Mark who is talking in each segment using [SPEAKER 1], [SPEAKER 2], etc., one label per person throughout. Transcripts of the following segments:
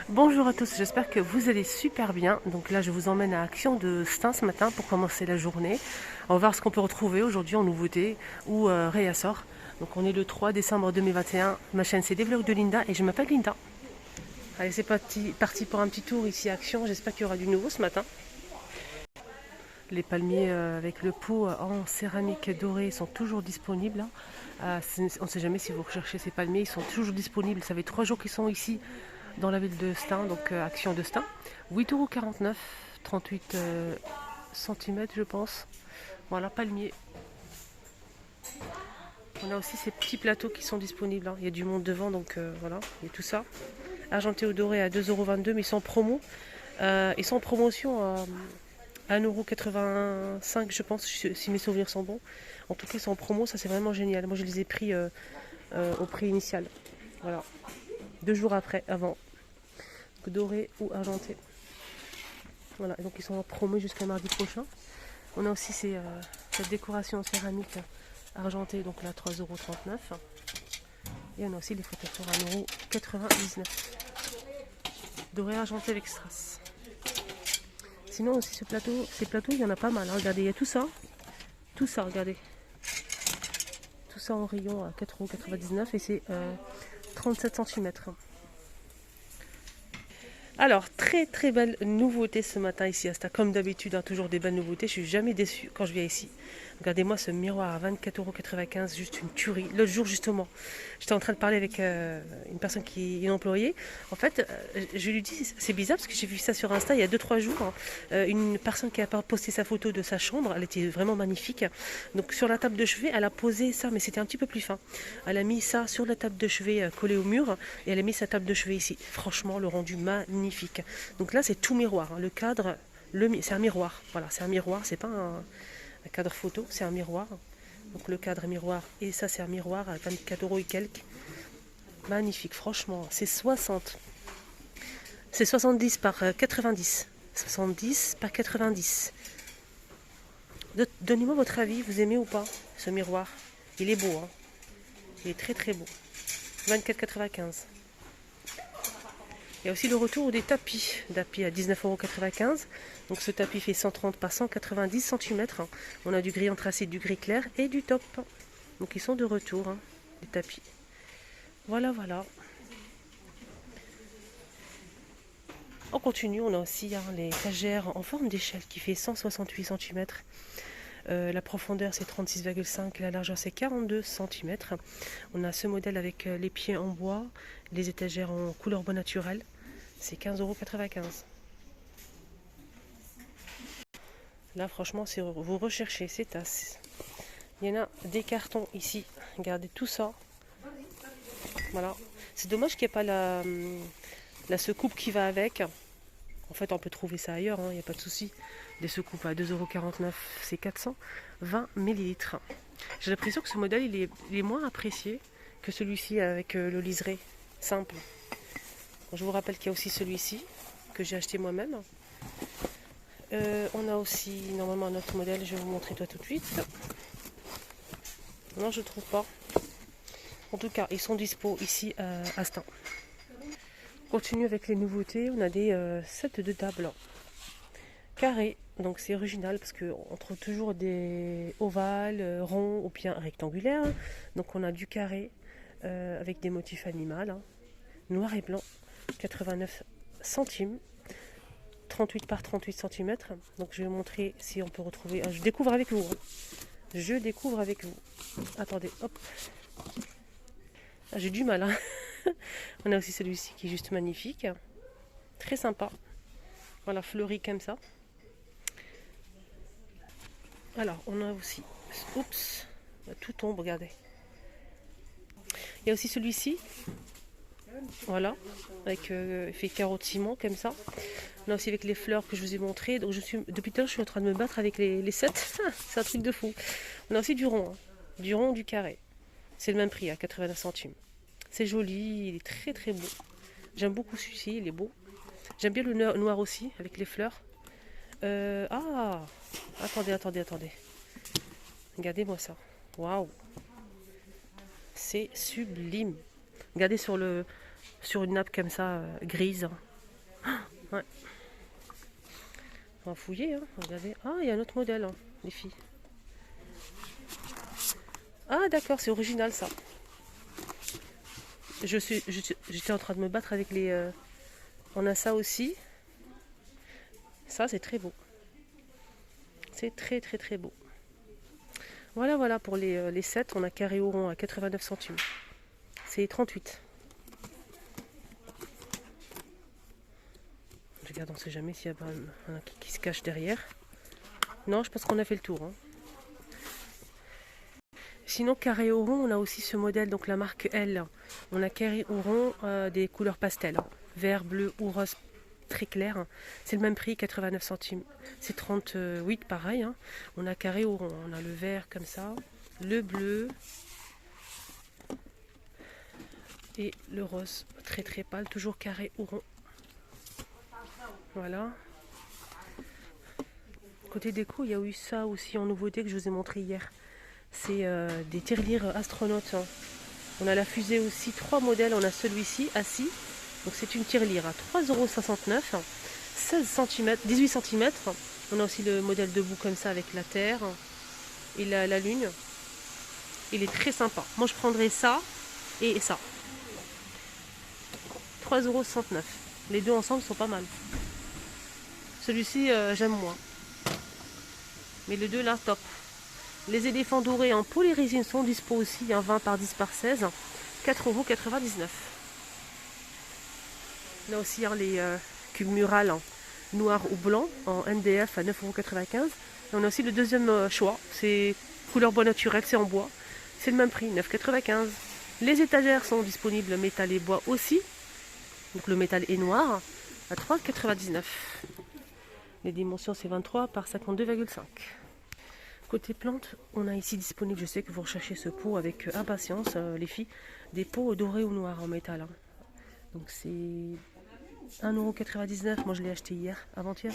[SPEAKER 1] Bonjour à tous, j'espère que vous allez super bien. Donc là, je vous emmène à Action de Stein ce matin pour commencer la journée. On va voir ce qu'on peut retrouver aujourd'hui en nouveauté ou réassort. Donc on est le 3 décembre 2021. Ma chaîne c'est Des Vlogs de Linda et je m'appelle Linda. Allez, c'est parti pour un petit tour ici à Action. J'espère qu'il y aura du nouveau ce matin. Les palmiers avec le pot en céramique dorée sont toujours disponibles. On ne sait jamais si vous recherchez ces palmiers, ils sont toujours disponibles. Ça fait 3 jours qu'ils sont ici dans la ville de Stein, donc Action de Stein. 8,49 €, 38 cm je pense. Voilà, palmier. On a aussi ces petits plateaux qui sont disponibles. Il y a du monde devant, donc voilà, il y a tout ça. Argenté ou doré à 2,22 €, mais ils sont en promo. Ils sont en promotion à 1,85 € je pense, si mes souvenirs sont bons. En tout cas, ils sont en promo, ça c'est vraiment génial. Moi je les ai pris au prix initial. Voilà. 2 jours avant. Doré ou argenté. Voilà, donc ils sont en promo jusqu'à mardi prochain. On a aussi cette décoration en céramique argentée, donc là 3,39 €. Et on a aussi les photophores à 1,99 €. Doré argenté avec strass. Sinon aussi ces plateaux, il y en a pas mal. Hein. Regardez, il y a tout ça, regardez. Tout ça en rayon à 4,99 € et c'est 37 cm. Alors, très belle nouveauté ce matin ici à Stein. Comme d'habitude, hein, toujours des belles nouveautés. Je suis jamais déçue quand je viens ici. Regardez-moi ce miroir à 24,95 €, juste une tuerie. L'autre jour, justement, j'étais en train de parler avec une personne qui est une employée. En fait, je lui dis, c'est bizarre parce que j'ai vu ça sur Insta il y a 2-3 jours. Hein. Une personne qui a posté sa photo de sa chambre, elle était vraiment magnifique. Donc, sur la table de chevet, elle a posé ça, mais c'était un petit peu plus fin. Elle a mis ça sur la table de chevet collée au mur et elle a mis sa table de chevet ici. Franchement, le rendu magnifique. Donc là, c'est tout miroir. Hein. Le cadre, c'est un miroir. Voilà, c'est un miroir, c'est pas un cadre photo, c'est un miroir. Donc le cadre est miroir et ça c'est un miroir à 24 € et quelques. Magnifique, franchement, c'est 70 par 90. 70 par 90. Donnez-moi votre avis, vous aimez ou pas ce miroir? Il est beau, hein. Il est très beau. 24,95 €. Il y a aussi le retour des tapis à 19,95 €. Donc ce tapis fait 130 par 190 cm. On a du gris anthracite, du gris clair et du top. Donc ils sont de retour, hein, les tapis. Voilà. On continue, on a aussi les étagères en forme d'échelle qui fait 168 cm. La profondeur c'est 36,5 €, la largeur c'est 42 cm. On a ce modèle avec les pieds en bois, les étagères en couleur bois naturel. C'est 15,95 €. Là, franchement, si vous recherchez ces tasses, il y en a des cartons ici. Regardez tout ça. Voilà. C'est dommage qu'il n'y ait pas la secoupe qui va avec. En fait, on peut trouver ça ailleurs, il n'y a pas de souci. Des secoupes à 2,49 €, c'est 420 ml. J'ai l'impression que ce modèle, il est moins apprécié que celui-ci avec le liseré simple. Je vous rappelle qu'il y a aussi celui-ci que j'ai acheté moi-même. On a aussi normalement un autre modèle, je vais vous montrer tout de suite. Non, je ne trouve pas. En tout cas, ils sont dispo ici à Stein. On continue avec les nouveautés. On a des sets de table carrés. Donc c'est original parce qu'on trouve toujours des ovales, ronds ou bien rectangulaires. Donc on a du carré avec des motifs animaux, hein, noir et blanc, 89 centimes. 38 par 38 cm. Donc je vais vous montrer si on peut retrouver. Je découvre avec vous. Je découvre avec vous. Attendez, hop. J'ai du mal. Hein. On a aussi celui-ci qui est juste magnifique. Très sympa. Voilà, fleuri comme ça. Alors, on a aussi. Oups. Tout tombe, regardez. Il y a aussi celui-ci. Voilà. Avec fait carreau de ciment comme ça. Là aussi avec les fleurs que je vous ai montrées. Donc depuis tout à l'heure, je suis en train de me battre avec les sets. C'est un truc de fou. On a aussi du rond. Hein. Du rond, du carré. C'est le même prix, à 89 centimes. C'est joli, il est très beau. J'aime beaucoup celui-ci, il est beau. J'aime bien le noir aussi, avec les fleurs. Attendez. Regardez-moi ça. Waouh. C'est sublime. Regardez sur une nappe comme ça, grise. Ouais. On va fouiller, hein. Regardez. Ah, il y a un autre modèle, hein, les filles. Ah, d'accord, c'est original ça. J'étais en train de me battre avec les... On a ça aussi. Ça, c'est très beau. C'est très très très beau. Voilà, voilà, pour les 7, on a carré ou rond à 89 centimes. C'est 38. Je regarde, on ne sait jamais s'il y a pas un qui se cache derrière. Non, je pense qu'on a fait le tour. Hein. Sinon, carré au rond, on a aussi ce modèle, donc la marque L. On a carré au rond des couleurs pastel. Hein. Vert, bleu ou rose très clair. C'est le même prix, 89 centimes. C'est 38, pareil. Hein. On a carré au rond. On a le vert comme ça, le bleu et le rose très très pâle, toujours carré ou rond. Voilà. Côté déco, il y a eu ça aussi en nouveauté que je vous ai montré hier. C'est des tirelires astronautes. Hein. On a la fusée aussi, 3 modèles. On a celui-ci, assis. Donc c'est une tirelire à 3,69 €, 16 cm, 18 cm. On a aussi le modèle debout comme ça avec la Terre et la Lune. Il est très sympa. Moi je prendrais ça et ça. 3,69 €. Les deux ensemble sont pas mal. Celui-ci j'aime moins. Mais les deux là, top. Les éléphants dorés en polyrésine sont dispo aussi, 20 par 10 par 16, 4,99 €. On a aussi les cubes murales noir ou blanc en NDF à 9,95 €. Et on a aussi le deuxième choix, c'est couleur bois naturel, c'est en bois. C'est le même prix, 9,95 €. Les étagères sont disponibles métal et bois aussi. Donc le métal est noir à 3,99 €. Les dimensions c'est 23 par 52,5. Côté plantes, on a ici disponible, je sais que vous recherchez ce pot avec impatience, les filles, des pots dorés ou noirs en métal. Hein. Donc c'est 1,99 €. Moi je l'ai acheté hier, avant-hier,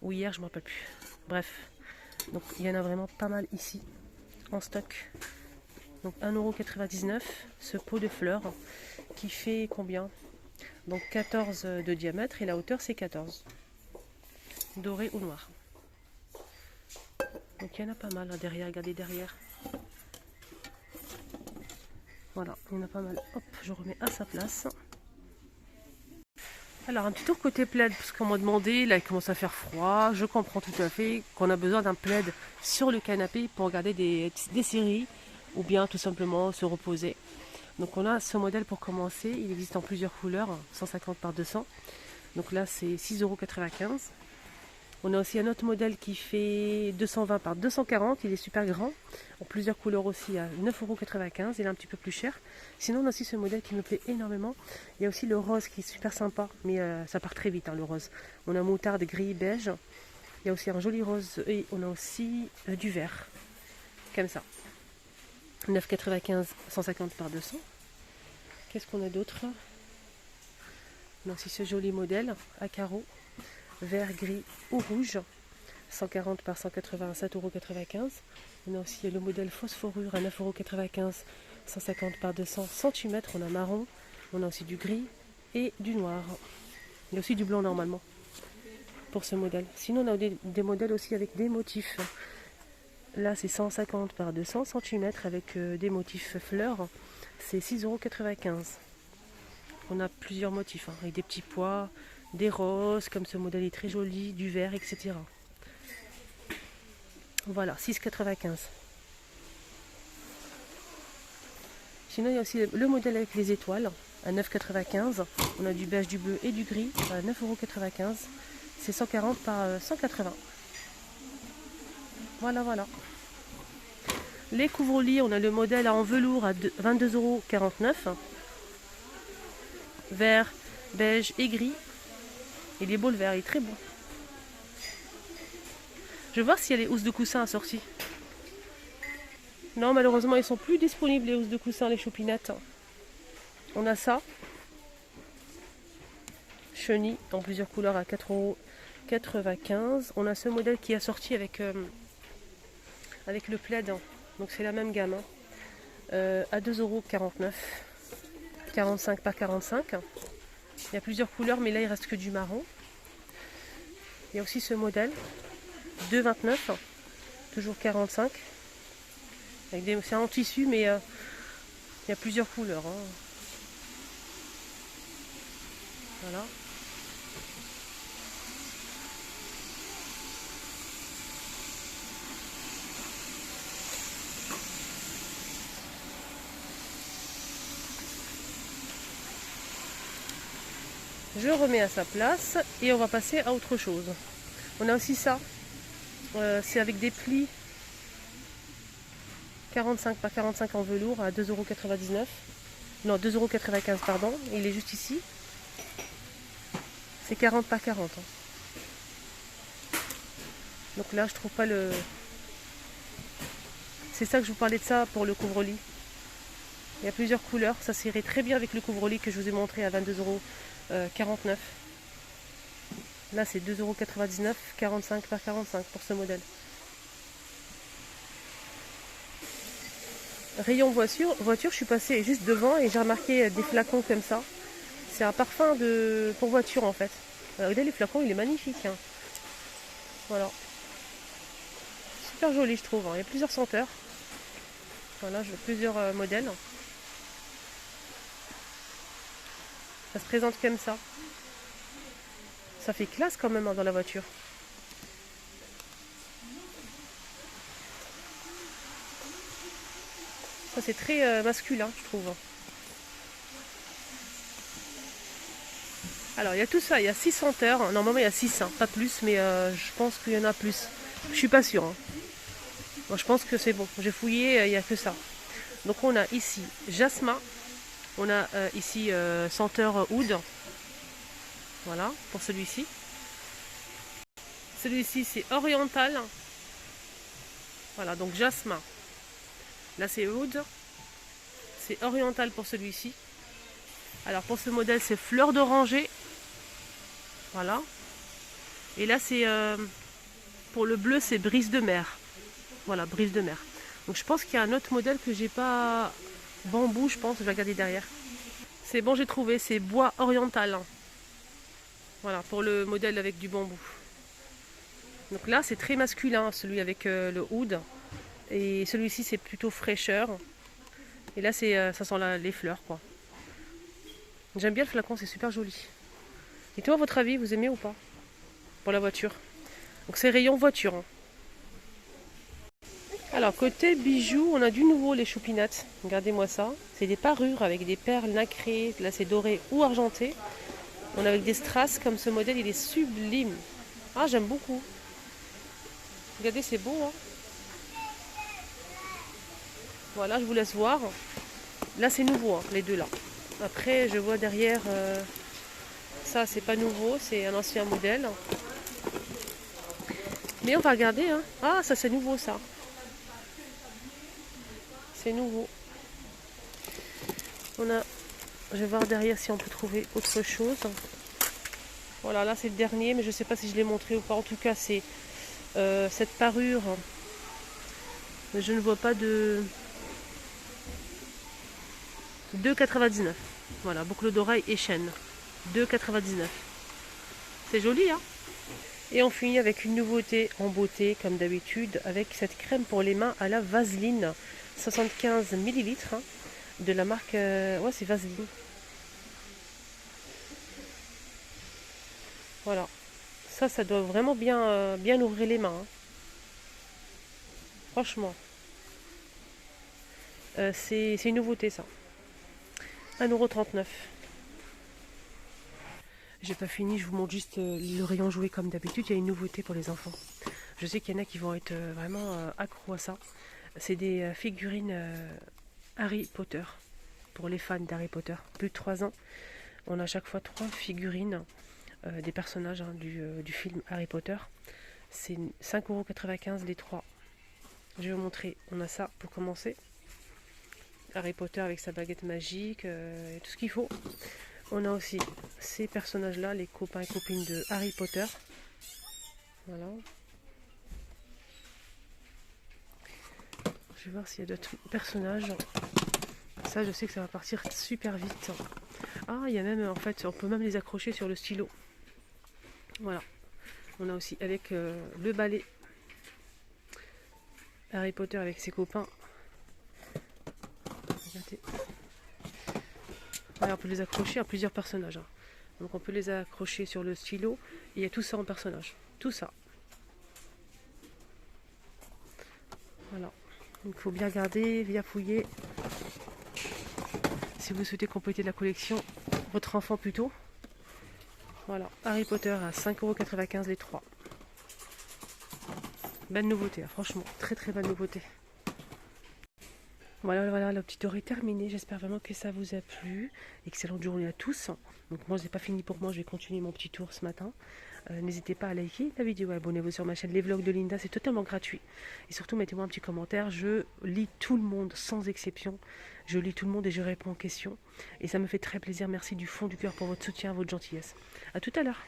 [SPEAKER 1] ou hier, je ne me rappelle plus. Bref, donc il y en a vraiment pas mal ici, en stock. Donc 1,99 €, ce pot de fleurs, qui fait combien? Donc 14 de diamètre et la hauteur c'est 14. Doré ou noir. Donc il y en a pas mal là derrière, regardez derrière. Voilà, il y en a pas mal. Hop, je remets à sa place. Alors un petit tour côté plaid, parce qu'on m'a demandé, là il commence à faire froid, je comprends tout à fait qu'on a besoin d'un plaid sur le canapé pour regarder des séries ou bien tout simplement se reposer. Donc on a ce modèle pour commencer, il existe en plusieurs couleurs, 150 par 200. Donc là c'est 6,95 €. On a aussi un autre modèle qui fait 220 par 240, il est super grand, en plusieurs couleurs aussi à 9,95 €, il est un petit peu plus cher. Sinon on a aussi ce modèle qui me plaît énormément, il y a aussi le rose qui est super sympa, mais ça part très vite hein, le rose. On a moutarde, gris, beige, il y a aussi un joli rose et on a aussi du vert, comme ça. 9,95 €, 150 par 200. Qu'est-ce qu'on a d'autre? On a aussi ce joli modèle à carreaux. Vert, gris ou rouge, 140 par 180, 7,95 €. On a aussi le modèle phosphorure à 9,95 €, 150 par 200 cm. On a marron, on a aussi du gris et du noir. Il y a aussi du blanc normalement pour ce modèle. Sinon on a des modèles aussi avec des motifs. Là c'est 150 par 200 cm avec des motifs fleurs. C'est 6,95 €. On a plusieurs motifs hein, avec des petits pois, des roses, comme ce modèle est très joli, du vert, etc. Voilà, 6,95 €. Sinon, il y a aussi le modèle avec les étoiles, à 9,95 €. On a du beige, du bleu et du gris, à 9,95 €. C'est 140 par 180. Voilà, voilà. Les couvre-lits, on a le modèle en velours à 22,49 €. Vert, beige et gris. Il est beau le vert, il est très beau. Je vais voir s'il y a les housses de coussin assorties. Non, malheureusement, ils sont plus disponibles les housses de coussin, les chopinettes. On a ça. Chenille en plusieurs couleurs à 4,95 €. On a ce modèle qui est assorti avec le plaid. Donc c'est la même gamme. À 2,49 €. 45 par 45. Il y a plusieurs couleurs, mais là il reste que du marron. Il y a aussi ce modèle, 2,29, toujours 45. C'est en tissu, mais il y a plusieurs couleurs. Hein. Voilà. Je remets à sa place et on va passer à autre chose. On a aussi ça. C'est avec des plis 45 par 45 en velours à 2,99 €. Non, 2,95 € pardon. Il est juste ici. C'est 40 par 40. Hein. Donc là, je trouve pas le... C'est ça que je vous parlais de ça pour le couvre-lit. Il y a plusieurs couleurs. Ça s'irait très bien avec le couvre-lit que je vous ai montré à 22,49 €. Là, c'est 2,99 €, 45 par 45 pour ce modèle. Rayon voiture, je suis passée juste devant et j'ai remarqué des flacons comme ça. C'est un parfum pour voiture en fait. Regardez les flacons, il est magnifique. Hein. Voilà. Super joli je trouve. Hein. Il y a plusieurs senteurs. Voilà, j'ai plusieurs modèles. Ça se présente comme ça. Ça fait classe quand même hein, dans la voiture. Ça c'est très masculin je trouve. Alors il y a tout ça, il y a 6 senteurs. Normalement il y a 6, hein, pas plus, mais je pense qu'il y en a plus. Je suis pas sûre. Hein. Moi je pense que c'est bon. J'ai fouillé, il n'y a que ça. Donc on a ici jasmin. On a ici senteur oud. Voilà, pour celui-ci. Celui-ci c'est oriental. Voilà, donc jasmin. Là c'est oud. C'est oriental pour celui-ci. Alors pour ce modèle c'est fleur d'oranger. Voilà. Et là c'est pour le bleu c'est brise de mer. Voilà, brise de mer. Donc je pense qu'il y a un autre modèle que j'ai pas. Bambou je pense, je vais regarder derrière. C'est bon, j'ai trouvé, c'est bois oriental. Voilà, pour le modèle avec du bambou. Donc là c'est très masculin, celui avec le oud. Et celui-ci c'est plutôt fraîcheur. Et là ça sent les fleurs quoi. J'aime bien le flacon, c'est super joli. Et toi, à votre avis, vous aimez ou pas? Pour la voiture. Donc c'est rayon voiture. Hein. Alors côté bijoux, on a du nouveau les choupinates. Regardez-moi ça. C'est des parures avec des perles nacrées. Là c'est doré ou argenté. On a avec des strass comme ce modèle, il est sublime. Ah j'aime beaucoup. Regardez, c'est beau. Hein. Voilà, je vous laisse voir. Là c'est nouveau, hein, les deux là. Après je vois derrière, ça c'est pas nouveau, c'est un ancien modèle. Mais on va regarder. Hein. Ah ça c'est nouveau ça. C'est nouveau. Je vais voir derrière si on peut trouver autre chose. Voilà, là c'est le dernier, mais je ne sais pas si je l'ai montré ou pas. En tout cas, c'est cette parure. Je ne vois pas de 2,99. Voilà, boucle d'oreille et chaîne. 2,99. C'est joli, hein? Et on finit avec une nouveauté en beauté, comme d'habitude, avec cette crème pour les mains à la Vaseline. 75 ml hein, de la marque... ouais, c'est Vaseline. Voilà. Ça doit vraiment bien ouvrir les mains. Hein. Franchement. C'est une nouveauté, ça. 1,39 €. J'ai pas fini, je vous montre juste le rayon jouet comme d'habitude. Il y a une nouveauté pour les enfants. Je sais qu'il y en a qui vont être vraiment accros à ça. C'est des figurines Harry Potter. Pour les fans d'Harry Potter. Plus de 3 ans. On a à chaque fois 3 figurines des personnages hein, du film Harry Potter. C'est 5,95 € les 3. Je vais vous montrer. On a ça pour commencer. Harry Potter avec sa baguette magique. Et tout ce qu'il faut. On a aussi ces personnages-là, les copains et copines de Harry Potter. Voilà. Je vais voir s'il y a d'autres personnages. Ça, je sais que ça va partir super vite. Ah, il y a même, en fait, on peut même les accrocher sur le stylo. Voilà. On a aussi avec le balai Harry Potter avec ses copains. Regardez. Ouais, on peut les accrocher à plusieurs personnages. Hein. Donc on peut les accrocher sur le stylo. Et il y a tout ça en personnage. Tout ça. Voilà. Donc il faut bien regarder, bien fouiller. Si vous souhaitez compléter la collection, votre enfant plutôt. Voilà. Harry Potter à 5,95 € les 3. Belle nouveauté, hein, franchement. Très très belle nouveauté. Voilà, la petite heure est terminée. J'espère vraiment que ça vous a plu. Excellente journée à tous. Donc moi, c'est pas fini pour moi. Je vais continuer mon petit tour ce matin. N'hésitez pas à liker la vidéo, abonnez-vous sur ma chaîne Les Vlogs de Linda. C'est totalement gratuit. Et surtout, mettez-moi un petit commentaire. Je lis tout le monde, sans exception. Je lis tout le monde et je réponds aux questions. Et ça me fait très plaisir. Merci du fond du cœur pour votre soutien, votre gentillesse. À tout à l'heure.